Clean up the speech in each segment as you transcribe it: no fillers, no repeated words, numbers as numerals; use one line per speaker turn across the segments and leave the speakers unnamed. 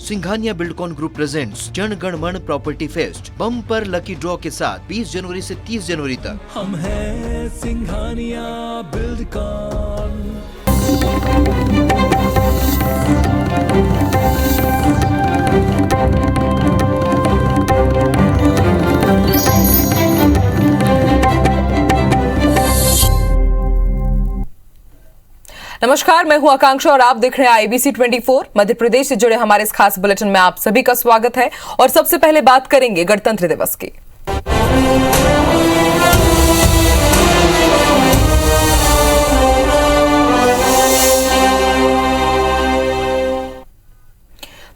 Singhania Buildcon group presents Jana Gana मन property fest bumper lucky draw के साथ 20 जनवरी से 30 जनवरी तक।
हम हैं सिंघानिया बिल्डकॉन।
नमस्कार, मैं हूं आकांक्षा और आप देख रहे हैं IBC 24। मध्य प्रदेश से जुड़े हमारे इस खास बुलेटिन में आप सभी का स्वागत है। और सबसे पहले बात करेंगे गणतंत्र दिवस की।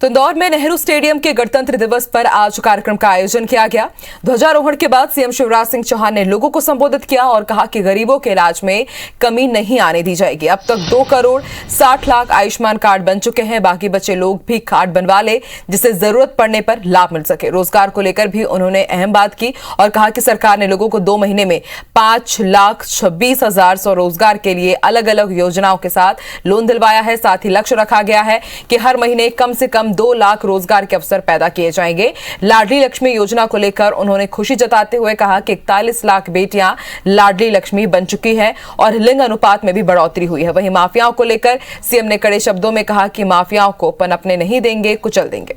तो इंदौर में नेहरू स्टेडियम के गणतंत्र दिवस पर आज कार्यक्रम का आयोजन किया गया। ध्वजारोहण के बाद सीएम शिवराज सिंह चौहान ने लोगों को संबोधित किया और कहा कि गरीबों के इलाज में कमी नहीं आने दी जाएगी। अब तक 2 करोड़ 60 लाख आयुष्मान कार्ड बन चुके हैं। बाकी बचे लोग भी कार्ड बनवा ले जिसे जरूरत पड़ने पर लाभ मिल सके। रोजगार को लेकर भी उन्होंने अहम बात की और कहा कि सरकार ने लोगों को 2 महीने में 5,26,000 स्वरोजगार के लिए अलग अलग योजनाओं के साथ लोन दिलवाया है। साथ ही लक्ष्य रखा गया है कि हर महीने कम से कम 2 लाख रोजगार के अवसर पैदा किए जाएंगे। लाडली लक्ष्मी योजना को लेकर उन्होंने खुशी जताते हुए कहा कि 41 लाख बेटियां लाडली लक्ष्मी बन चुकी हैं और लिंग अनुपात में भी बढ़ोतरी हुई है। वहीं माफियाओं को लेकर सीएम ने कड़े शब्दों में कहा कि माफियाओं को पनपने नहीं देंगे, कुचल देंगे।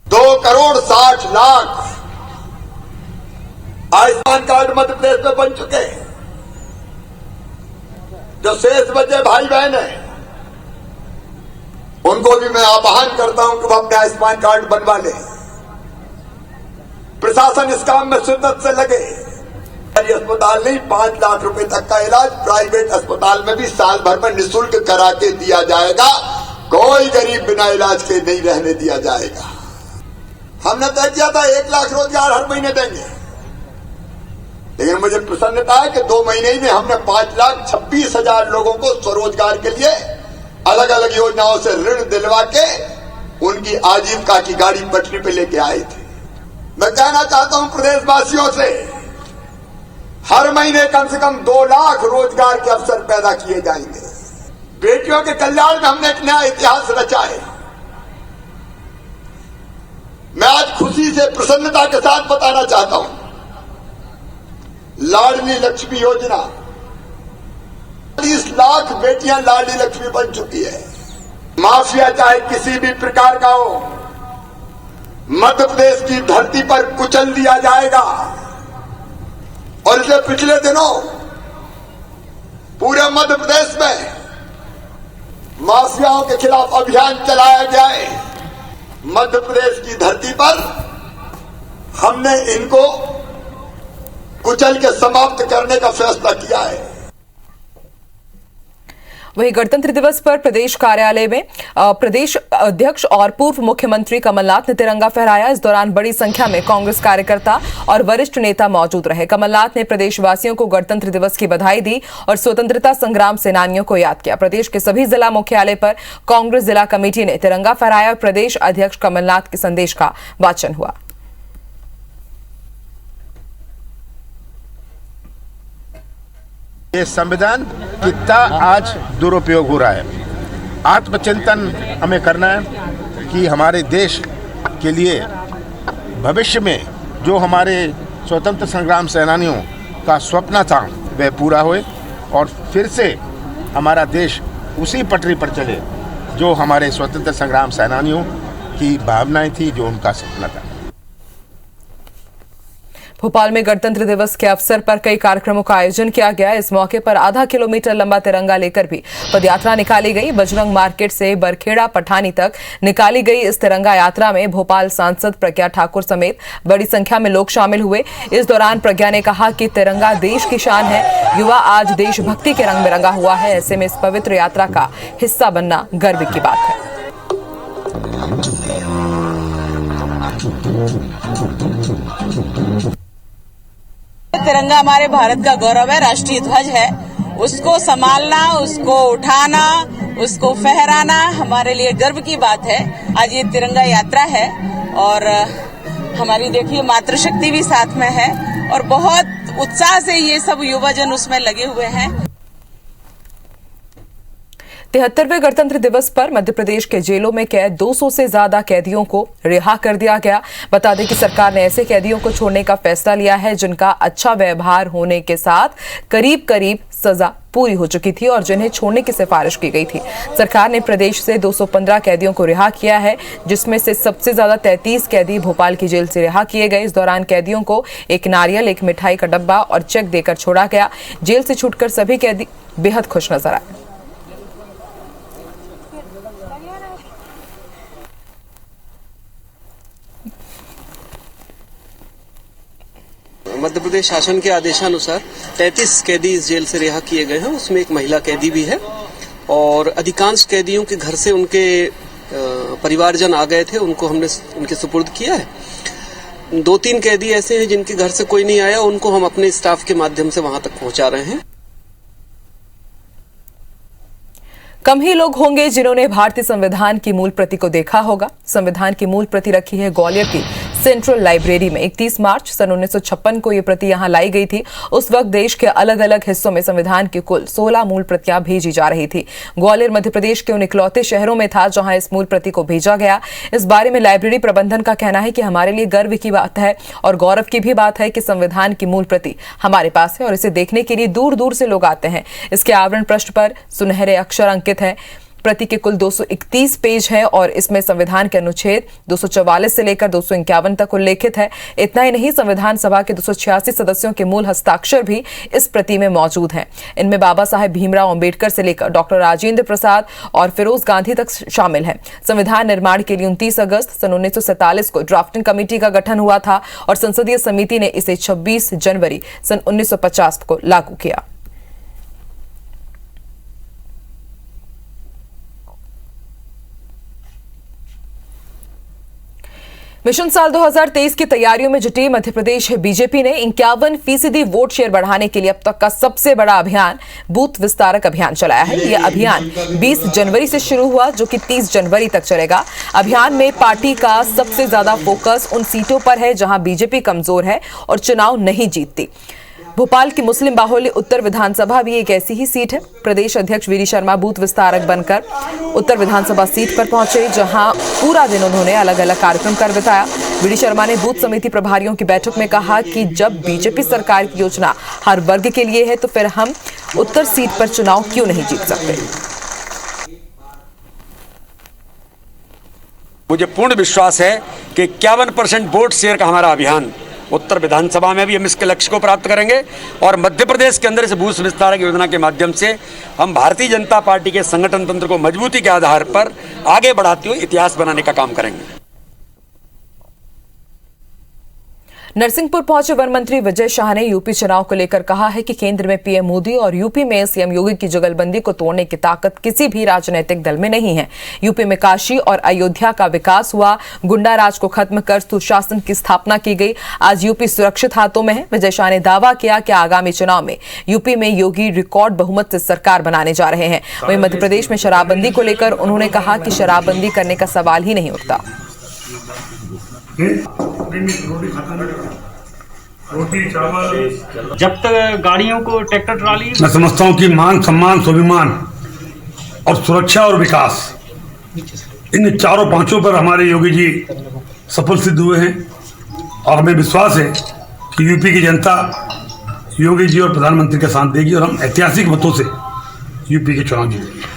दो करोड़ 60 लाख आयुष्मान कार्ड मध्य प्रदेश में बन चुके हैं। जो शेष बचे भाई बहन हैं उनको भी मैं आह्वान करता हूं कि वो अपने आयुष्मान कार्ड बनवा लें। प्रशासन इस काम में शिद्दत से लगे। अस्पताल नहीं, 5 लाख रुपए तक का इलाज प्राइवेट अस्पताल में भी साल भर में निःशुल्क करा के दिया जाएगा। कोई गरीब बिना इलाज के नहीं रहने दिया जाएगा। हमने तय किया था 1 लाख रोजगार हर महीने देंगे, लेकिन मुझे प्रसन्नता है कि 2 महीने में हमने 5,26,000 लोगों को स्वरोजगार के लिए अलग अलग योजनाओं से ऋण दिलवा के उनकी आजीविका की गाड़ी पटरी पे लेके आए थे। मैं कहना चाहता हूं प्रदेशवासियों से, हर महीने कम से कम 2 लाख रोजगार के अवसर पैदा किए जाएंगे। बेटियों के कल्याण में हमने एक नया इतिहास रचा है। मैं आज खुशी से प्रसन्नता के साथ बताना चाहता हूं, लाडली लक्ष्मी योजना 40 लाख बेटियां लाडली लक्ष्मी बन चुकी है। माफिया चाहे किसी भी प्रकार का हो, मध्य प्रदेश की धरती पर कुचल दिया जाएगा। और इसलिए पिछले दिनों पूरे मध्य प्रदेश में माफियाओं के खिलाफ अभियान चलाया गया है। मध्य प्रदेश की धरती पर हमने इनको कुचल के समाप्त करने का फैसला किया है।
वहीं गणतंत्र दिवस पर प्रदेश कार्यालय में प्रदेश अध्यक्ष और पूर्व मुख्यमंत्री कमलनाथ ने तिरंगा फहराया। इस दौरान बड़ी संख्या में कांग्रेस कार्यकर्ता और वरिष्ठ नेता मौजूद रहे। कमलनाथ ने प्रदेशवासियों को गणतंत्र दिवस की बधाई दी और स्वतंत्रता संग्राम सेनानियों को याद किया। प्रदेश के सभी जिला मुख्यालय पर कांग्रेस जिला कमेटी ने तिरंगा फहराया और प्रदेश अध्यक्ष कमलनाथ के संदेश का वाचन हुआ।
ये संविधान कितना आज दुरुपयोग हो रहा है। आत्मचिंतन हमें करना है कि हमारे देश के लिए भविष्य में जो हमारे स्वतंत्र संग्राम सेनानियों का स्वप्न था वह पूरा होए और फिर से हमारा देश उसी पटरी पर चले जो हमारे स्वतंत्र संग्राम सेनानियों की भावनाएं थी, जो उनका सपना था।
भोपाल में गणतंत्र दिवस के अवसर पर कई कार्यक्रमों का आयोजन किया गया। इस मौके पर आधा किलोमीटर लंबा तिरंगा लेकर भी पदयात्रा निकाली गई। बजरंग मार्केट से बरखेड़ा पठानी तक निकाली गई इस तिरंगा यात्रा में भोपाल सांसद प्रज्ञा ठाकुर समेत बड़ी संख्या में लोग शामिल हुए। इस दौरान प्रज्ञा ने कहा कि तिरंगा देश की शान है। युवा आज देशभक्ति के रंग में रंगा हुआ है। ऐसे में इस पवित्र यात्रा का हिस्सा बनना गर्व की बात है।
तिरंगा हमारे भारत का गौरव है, राष्ट्रीय ध्वज है। उसको संभालना, उसको उठाना, उसको फहराना हमारे लिए गर्व की बात है। आज ये तिरंगा यात्रा है और हमारी देखिए मातृशक्ति भी साथ में है और बहुत उत्साह से ये सब युवाजन उसमें लगे हुए हैं।
73वें गणतंत्र दिवस पर मध्य प्रदेश के जेलों में कैद 200 से ज्यादा कैदियों को रिहा कर दिया गया। बता दें कि सरकार ने ऐसे कैदियों को छोड़ने का फैसला लिया है जिनका अच्छा व्यवहार होने के साथ करीब करीब सजा पूरी हो चुकी थी और जिन्हें छोड़ने की सिफारिश की गई थी। सरकार ने प्रदेश से 215 कैदियों को रिहा किया है, जिसमें से सबसे ज्यादा 33 कैदी भोपाल की जेल से रिहा किए गए। इस दौरान कैदियों को एक नारियल, एक मिठाई का डब्बा और चेक देकर छोड़ा गया। जेल से छूटकर सभी कैदी बेहद खुश नजर आए।
मध्य प्रदेश शासन के आदेशानुसार 33 कैदी इस जेल से रिहा किए गए हैं। उसमें एक महिला कैदी भी है और अधिकांश कैदियों के घर से उनके परिवारजन आ गए थे, उनको हमने उनके सुपुर्द किया है। 2-3 कैदी ऐसे हैं जिनके घर से कोई नहीं आया, उनको हम अपने स्टाफ के माध्यम से वहां तक पहुंचा रहे हैं।
कम ही लोग होंगे जिन्होंने भारतीय संविधान की मूल प्रति को देखा होगा। संविधान की मूल प्रति रखी है ग्वालियर की सेंट्रल लाइब्रेरी में। 31 मार्च सन 1956 को ये प्रति यहां लाई गई थी। उस वक्त देश के अलग अलग हिस्सों में संविधान की कुल 16 मूल प्रतियां भेजी जा रही थी। ग्वालियर मध्य प्रदेश के उन इकलौते शहरों में था जहां इस मूल प्रति को भेजा गया। इस बारे में लाइब्रेरी प्रबंधन का कहना है कि हमारे लिए गर्व की बात है और गौरव की भी बात है कि संविधान की मूल प्रति हमारे पास है और इसे देखने के लिए दूर दूर से लोग आते हैं। इसके आवरण पृष्ठ पर सुनहरे अक्षर अंकित है। प्रति के कुल 231 पेज है और इसमें संविधान के अनुच्छेद 244 से लेकर 251 तक उल्लेखित है। इतना ही नहीं, संविधान सभा के 286 सदस्यों के मूल हस्ताक्षर भी इस प्रति में मौजूद हैं। इनमें बाबा साहेब भीमराव अंबेडकर से लेकर डॉक्टर राजेंद्र प्रसाद और फिरोज गांधी तक शामिल हैं। संविधान निर्माण के लिए 29 अगस्त सन 1947 को ड्राफ्टिंग कमेटी का गठन हुआ था और संसदीय समिति ने इसे 26 जनवरी सन 1950 को लागू किया। मिशन साल 2023 की तैयारियों में जुटी मध्य प्रदेश बीजेपी ने 51% वोट शेयर बढ़ाने के लिए अब तक का सबसे बड़ा अभियान बूथ विस्तारक अभियान चलाया है। यह अभियान 20 जनवरी से शुरू हुआ जो कि 30 जनवरी तक चलेगा। अभियान में पार्टी का सबसे ज्यादा फोकस उन सीटों पर है जहां बीजेपी कमजोर है और चुनाव नहीं जीतती। भोपाल की मुस्लिम बाहुल्य उत्तर विधानसभा भी एक ऐसी ही सीट है। प्रदेश अध्यक्ष वीडी शर्मा बूथ विस्तारक बनकर उत्तर विधानसभा सीट पर पहुंचे, जहां पूरा दिन उन्होंने अलग अलग कार्यक्रम कर बिताया। वीडी शर्मा ने बूथ समिति प्रभारियों की बैठक में कहा कि जब बीजेपी सरकार की योजना हर वर्ग के लिए है तो फिर हम उत्तर सीट पर चुनाव क्यों नहीं जीत सकते।
मुझे पूर्ण विश्वास है कि 51% वोट शेयर का हमारा अभियान उत्तर विधानसभा में भी हम इसके लक्ष्य को प्राप्त करेंगे और मध्य प्रदेश के अंदर इस बूथ विस्तारक योजना के माध्यम से हम भारतीय जनता पार्टी के संगठन तंत्र को मजबूती के आधार पर आगे बढ़ाते हुए इतिहास बनाने का काम करेंगे।
नरसिंहपुर पहुंचे वन मंत्री विजय शाह ने यूपी चुनाव को लेकर कहा है कि केंद्र में पीएम मोदी और यूपी में सीएम योगी की जुगलबंदी को तोड़ने की ताकत किसी भी राजनीतिक दल में नहीं है। यूपी में काशी और अयोध्या का विकास हुआ, गुंडा राज को खत्म कर सुशासन की स्थापना की गई। आज यूपी सुरक्षित हाथों में है। विजय शाह ने दावा किया कि आगामी चुनाव में यूपी में योगी रिकॉर्ड बहुमत से सरकार बनाने जा रहे हैं। वहीं मध्य प्रदेश में शराबबंदी को लेकर उन्होंने कहा कि शराबबंदी करने का सवाल ही नहीं उठता।
रोटी चावल जब तक गाड़ियों को ट्रैक्टर ट्राली,
मैं समझता हूँ कि मान सम्मान स्वाभिमान और सुरक्षा और विकास, इन चारों पांचों पर हमारे योगी जी सफल सिद्ध हुए हैं और हमें विश्वास है कि यूपी की जनता योगी जी और प्रधानमंत्री का साथ देगी और हम ऐतिहासिक मतों से यूपी के चुनाव जीतेंगे।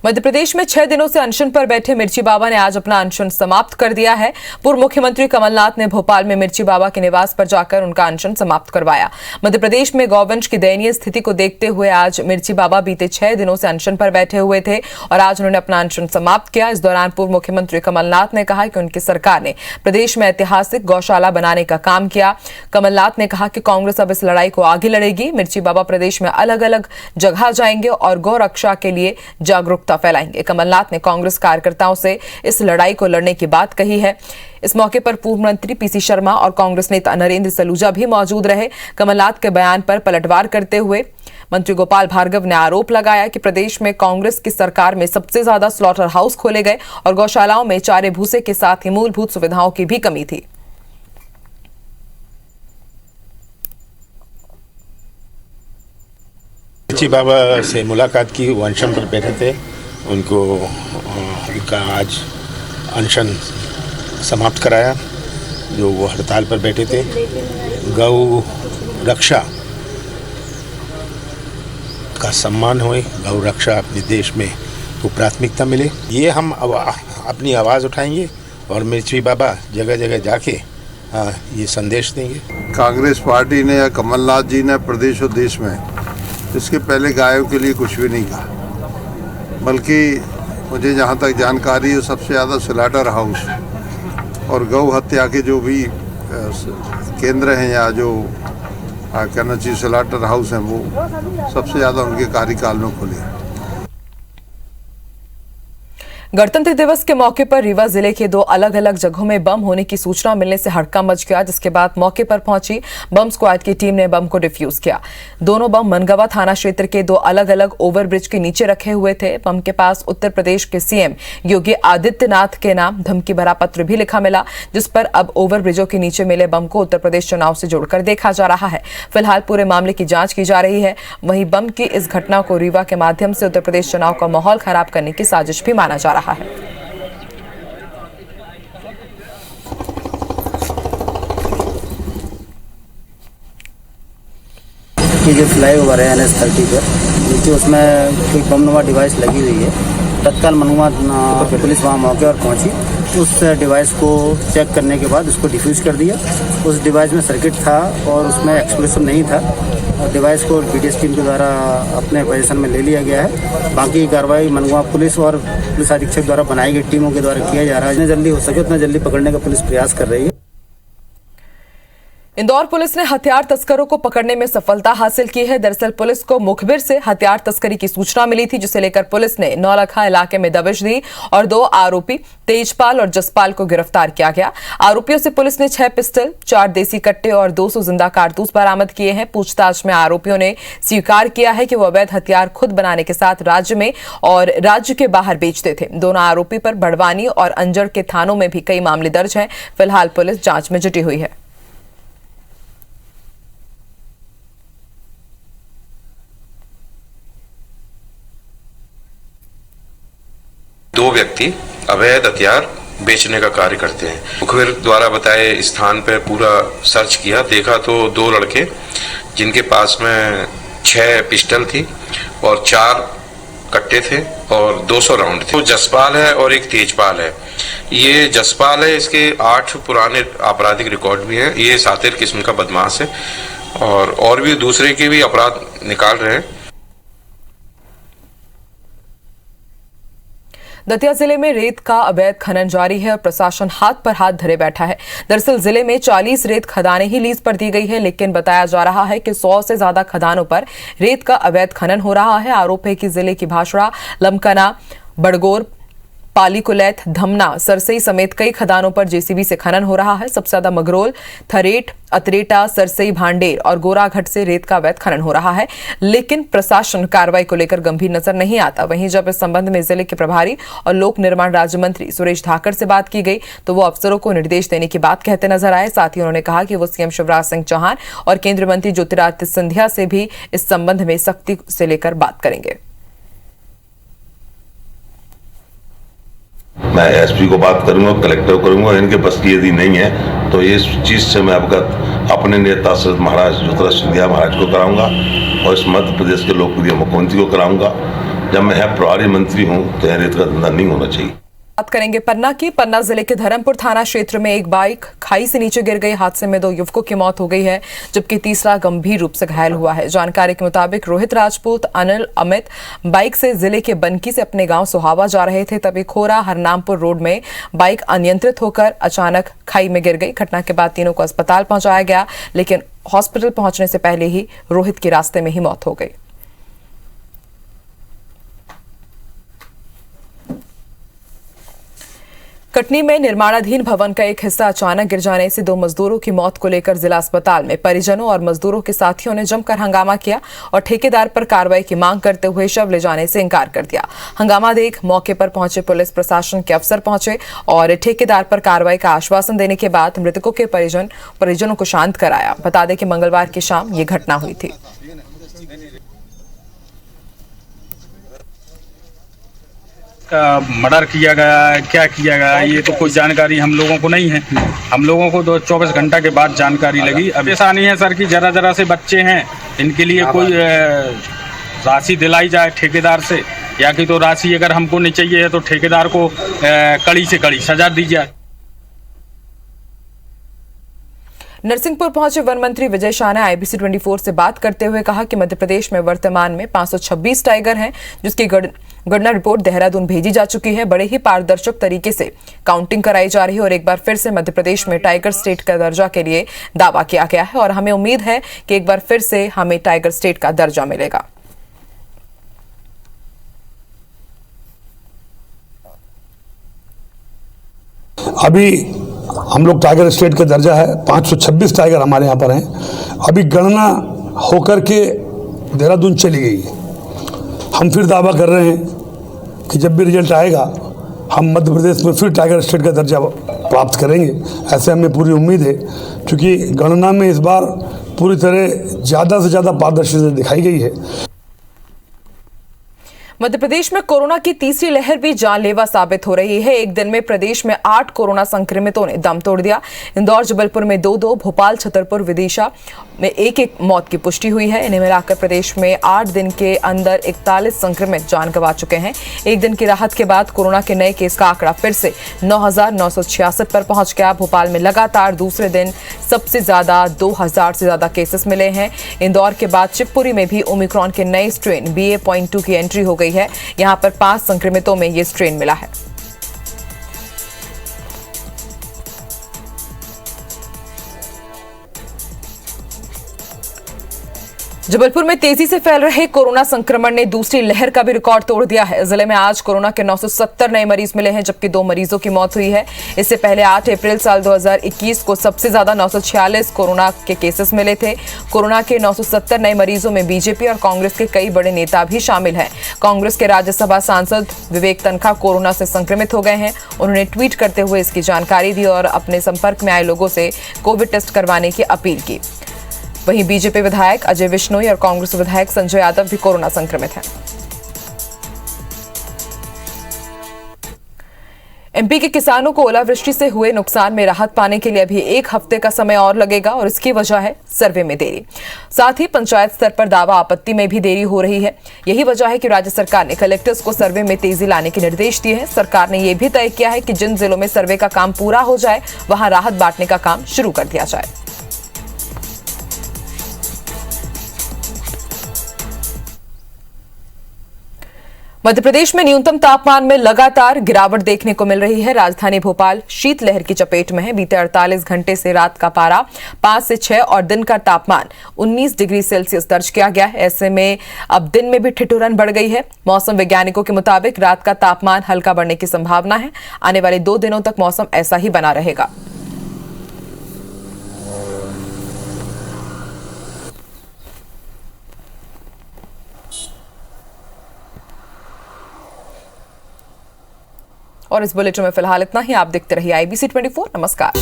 मध्य प्रदेश में 6 दिनों से अनशन पर बैठे मिर्ची बाबा ने आज अपना अनशन समाप्त कर दिया है। पूर्व मुख्यमंत्री कमलनाथ ने भोपाल में मिर्ची बाबा के निवास पर जाकर उनका अनशन समाप्त करवाया। मध्य प्रदेश में गौवंश की दयनीय स्थिति को देखते हुए आज मिर्ची बाबा बीते 6 दिनों से अनशन पर बैठे हुए थे और आज उन्होंने अपना अनशन समाप्त किया। इस दौरान पूर्व मुख्यमंत्री कमलनाथ ने कहा कि उनकी सरकार ने प्रदेश में ऐतिहासिक गौशाला बनाने का काम किया। कमलनाथ ने कहा कि कांग्रेस अब इस लड़ाई को आगे लड़ेगी। मिर्ची बाबा प्रदेश में अलग अलग जगह जाएंगे और गौ रक्षा के लिए जागरूकता फैलाएंगे। कमलनाथ ने कांग्रेस कार्यकर्ताओं से इस लड़ाई को लड़ने की बात कही है। इस मौके पर पूर्व मंत्री पीसी शर्मा और कांग्रेस नेता नरेंद्र सलूजा भी मौजूद रहे। कमलनाथ के बयान पर पलटवार करते हुए मंत्री गोपाल भार्गव ने आरोप लगाया कि प्रदेश में कांग्रेस की सरकार में सबसे ज्यादा स्लॉटर हाउस खोले गए और गौशालाओं में चारे भूसे के साथ ही मूलभूत सुविधाओं की भी कमी थी।
मिर्ची बाबा से मुलाकात की। वो अनशन पर बैठे थे, उनका आज अनशन समाप्त कराया जो वो हड़ताल पर बैठे थे। गौ रक्षा का सम्मान होए, गौ रक्षा अपने देश में को प्राथमिकता मिले, ये हम अपनी आवाज़ उठाएंगे और मिर्ची बाबा जगह जगह जाके ये संदेश देंगे।
कांग्रेस पार्टी ने या कमलनाथ जी ने प्रदेश और देश में इसके पहले गायों के लिए कुछ भी नहीं कहा, बल्कि मुझे जहाँ तक जानकारी है सबसे ज़्यादा स्लॉटर हाउस और गौ हत्या के जो भी केंद्र हैं या जो कहना चाहिए स्लॉटर हाउस हैं, वो सबसे ज़्यादा उनके कार्यकाल में खुले हैं।
गणतंत्र दिवस के मौके पर रीवा जिले के 2 अलग अलग जगहों में बम होने की सूचना मिलने से हड़कंप मच गया, जिसके बाद मौके पर पहुंची बम स्क्वाड की टीम ने बम को डिफ्यूज किया। दोनों बम मनगवा थाना क्षेत्र के 2 अलग अलग ओवरब्रिज के नीचे रखे हुए थे। बम के पास उत्तर प्रदेश के सीएम योगी आदित्यनाथ के नाम धमकी भरा पत्र भी लिखा मिला, जिस पर अब ओवरब्रिजों के नीचे मिले बम को उत्तर प्रदेश चुनाव से जोड़कर देखा जा रहा है। फिलहाल पूरे मामले की जांच की जा रही है। वहीं बम की इस घटना को रीवा के माध्यम से उत्तर प्रदेश चुनाव का माहौल खराब करने की साजिश भी माना जा रहा है।
ये जो फ्लाईओवर है NH30 पर नीचे, उसमें कोई बमनुमा डिवाइस लगी हुई है। तत्काल मनवा पुलिस वहाँ मौके पर पहुंची, उस डिवाइस को चेक करने के बाद उसको डिफ्यूज कर दिया। उस डिवाइस में सर्किट था और उसमें एक्सप्लोसिव नहीं था। डिवाइस को BTS टीम के द्वारा अपने पोजीशन में ले लिया गया है। बाकी कार्रवाई मनवा पुलिस और पुलिस अधीक्षक द्वारा बनाई गई टीमों के द्वारा किया जा रहा है। जितना जल्दी हो सके उतना जल्दी पकड़ने का पुलिस प्रयास कर रही है।
इंदौर पुलिस ने हथियार तस्करों को पकड़ने में सफलता हासिल की है। दरअसल पुलिस को मुखबिर से हथियार तस्करी की सूचना मिली थी, जिसे लेकर पुलिस ने नौलखा इलाके में दबिश दी और 2 आरोपी तेजपाल और जसपाल को गिरफ्तार किया गया। आरोपियों से पुलिस ने 6 पिस्टल, 4 देसी कट्टे और 200 जिंदा कारतूस बरामद किए हैं। पूछताछ में आरोपियों ने स्वीकार किया है कि वो अवैध हथियार खुद बनाने के साथ राज्य में और राज्य के बाहर बेचते थे। दोनों आरोपी पर बड़वानी और अंजड़ के थानों में भी कई मामले दर्ज हैं। फिलहाल पुलिस जांच में जुटी हुई है।
दो व्यक्ति अवैध हथियार बेचने का कार्य करते हैं। मुखबिर द्वारा बताए स्थान पर पूरा सर्च किया, देखा तो 2 लड़के जिनके पास में 6 पिस्टल थी और 4 कट्टे थे और 200 राउंड थे। तो जसपाल है और एक तेजपाल है। ये जसपाल है, इसके 8 पुराने आपराधिक रिकॉर्ड भी हैं। ये सातिर किस्म का बदमाश है और भी दूसरे के भी अपराध निकाल रहे हैं।
दतिया जिले में रेत का अवैध खनन जारी है और प्रशासन हाथ पर हाथ धरे बैठा है। दरअसल जिले में 40 रेत खदानें ही लीज पर दी गई है, लेकिन बताया जा रहा है कि 100 से ज्यादा खदानों पर रेत का अवैध खनन हो रहा है। आरोप है कि जिले की भाषड़ा, लमकना, बड़गोर, पाली कुलैत, धमना, सरसई समेत कई खदानों पर जेसीबी से खनन हो रहा है। सबसे ज्यादा मगरोल, थरेट, अतरेटा, सरसई, भांडेर और गोराघाट से रेत का अवैध खनन हो रहा है, लेकिन प्रशासन कार्रवाई को लेकर गंभीर नजर नहीं आता। वहीं जब इस संबंध में जिले के प्रभारी और लोक निर्माण राज्य मंत्री सुरेश धाकड़ से बात की गई तो वो अफसरों को निर्देश देने की बात कहते नजर आए। साथ ही उन्होंने कहा कि वो सीएम शिवराज सिंह चौहान और केंद्रीय मंत्री ज्योतिरादित्य सिंधिया से भी इस संबंध में सख्ती से लेकर बात करेंगे।
मैं एसपी को बात करूंगा, कलेक्टर को करूंगा। इनके बस की यदि नहीं है तो इस चीज से मैं अवगत अपने नेता शरद महाराज ज्योतिरादित्य सिंधिया महाराज को कराऊंगा और इस मध्य प्रदेश के लोकप्रिय मुख्यमंत्री को कराऊंगा। जब मैं प्रभारी मंत्री हूं तो यह रेत का धंधा नहीं होना चाहिए।
बात करेंगे पन्ना की। पन्ना जिले के धर्मपुर थाना क्षेत्र में एक बाइक खाई से नीचे गिर गई। हादसे में 2 युवकों की मौत हो गई है, जबकि तीसरा गंभीर रूप से घायल हुआ है। जानकारी के मुताबिक रोहित राजपूत, अनिल, अमित बाइक से जिले के बनकी से अपने गांव सुहावा जा रहे थे, तभी खोरा हरनामपुर रोड में बाइक अनियंत्रित होकर अचानक खाई में गिर गई। घटना के बाद तीनों को अस्पताल पहुंचाया गया, लेकिन हॉस्पिटल पहुंचने से पहले ही रोहित की रास्ते में ही मौत हो गई। कटनी में निर्माणाधीन भवन का एक हिस्सा अचानक गिर जाने से 2 मजदूरों की मौत को लेकर जिला अस्पताल में परिजनों और मजदूरों के साथियों ने जमकर हंगामा किया और ठेकेदार पर कार्रवाई की मांग करते हुए शव ले जाने से इंकार कर दिया। हंगामा देख मौके पर पहुंचे पुलिस प्रशासन के अफसर पहुंचे और ठेकेदार पर कार्रवाई का आश्वासन देने के बाद मृतकों के परिजनों को शांत कराया। बता दें कि मंगलवार की शाम ये घटना हुई थी।
मर्डर किया गया है, क्या किया गया है, ये तो कोई जानकारी हम लोगों को नहीं है। हम लोगों को तो 24 घंटा के बाद जानकारी लगी। अब ऐसा नहीं है सर कि जरा से बच्चे हैं, इनके लिए कोई राशि दिलाई जाए ठेकेदार से, या कि तो राशि अगर हमको नहीं चाहिए है तो ठेकेदार को कड़ी से कड़ी सजा दी जाए।
नरसिंहपुर पहुंचे वन मंत्री विजय शाह ने IBC 24 से बात करते हुए कहा कि मध्य प्रदेश में वर्तमान में 526 टाइगर हैं, जिसकी गणना रिपोर्ट देहरादून भेजी जा चुकी है। बड़े ही पारदर्शक तरीके से काउंटिंग कराई जा रही है और एक बार फिर से मध्य प्रदेश में टाइगर स्टेट का दर्जा के लिए दावा किया गया है और हमें उम्मीद है कि एक बार फिर से हमें टाइगर स्टेट का दर्जा मिलेगा।
अभी हम लोग टाइगर स्टेट का दर्जा है, 526 टाइगर हमारे यहाँ पर हैं। अभी गणना होकर के देहरादून चली गई है। हम फिर दावा कर रहे हैं कि जब भी रिजल्ट आएगा हम मध्य प्रदेश में फिर टाइगर स्टेट का दर्जा प्राप्त करेंगे, ऐसे हमें पूरी उम्मीद है। क्योंकि गणना में इस बार पूरी तरह ज़्यादा से ज़्यादा पारदर्शिता दिखाई गई है।
मध्य प्रदेश में कोरोना की तीसरी लहर भी जानलेवा साबित हो रही है। एक दिन में प्रदेश में 8 कोरोना संक्रमितों ने दम तोड़ दिया। इंदौर जबलपुर में 2, भोपाल छतरपुर विदिशा में 1 मौत की पुष्टि हुई है। इन्हें मिलाकर प्रदेश में 8 दिन के अंदर 41 संक्रमित जान गंवा चुके हैं। एक दिन की राहत के बाद कोरोना के नए केस का आंकड़ा फिर से 9,966 पर पहुंच गया। भोपाल में लगातार दूसरे दिन सबसे ज्यादा 2,000 से ज्यादा केसेस मिले हैं। इंदौर के बाद शिवपुरी में भी ओमिक्रॉन के नए स्ट्रेन BA.2 की एंट्री हो गई है। यहां पर 5 संक्रमितों में यह स्ट्रेन मिला है। जबलपुर में तेजी से फैल रहे कोरोना संक्रमण ने दूसरी लहर का भी रिकॉर्ड तोड़ दिया है। जिले में आज कोरोना के 970 नए मरीज मिले हैं, जबकि 2 मरीजों की मौत हुई है। इससे पहले 8 अप्रैल साल 2021 को सबसे ज्यादा 946 कोरोना के केसेस मिले थे। कोरोना के 970 नए मरीजों में बीजेपी और कांग्रेस के कई बड़े नेता भी शामिल हैं। कांग्रेस के राज्यसभा सांसद विवेक तनखा कोरोना से संक्रमित हो गए हैं। उन्होंने ट्वीट करते हुए इसकी जानकारी दी और अपने संपर्क में आए लोगों से कोविड टेस्ट करवाने की अपील की। वहीं बीजेपी विधायक अजय विश्नोई और कांग्रेस विधायक संजय यादव भी कोरोना संक्रमित हैं। MP के किसानों को ओलावृष्टि से हुए नुकसान में राहत पाने के लिए अभी 1 हफ्ते का समय और लगेगा और इसकी वजह है सर्वे में देरी। साथ ही पंचायत स्तर पर दावा आपत्ति में भी देरी हो रही है। यही वजह है कि राज्य सरकार ने कलेक्टर्स को सर्वे में तेजी लाने के निर्देश दिए हैं। सरकार ने यह भी तय किया है कि जिन जिलों में सर्वे का काम पूरा हो जाए वहां राहत बांटने का काम शुरू कर दिया जाए। मध्य प्रदेश में न्यूनतम तापमान में लगातार गिरावट देखने को मिल रही है। राजधानी भोपाल शीतलहर की चपेट में है। बीते 48 घंटे से रात का पारा 5 से 6 और दिन का तापमान 19 डिग्री सेल्सियस दर्ज किया गया है। ऐसे में अब दिन में भी ठिठुरन बढ़ गई है। मौसम वैज्ञानिकों के मुताबिक रात का तापमान हल्का बढ़ने की संभावना है। आने वाले 2 दिनों तक मौसम ऐसा ही बना रहेगा। और इस बुलेटिन में फिलहाल इतना ही। आप देखते रहिए IBC 24। नमस्कार।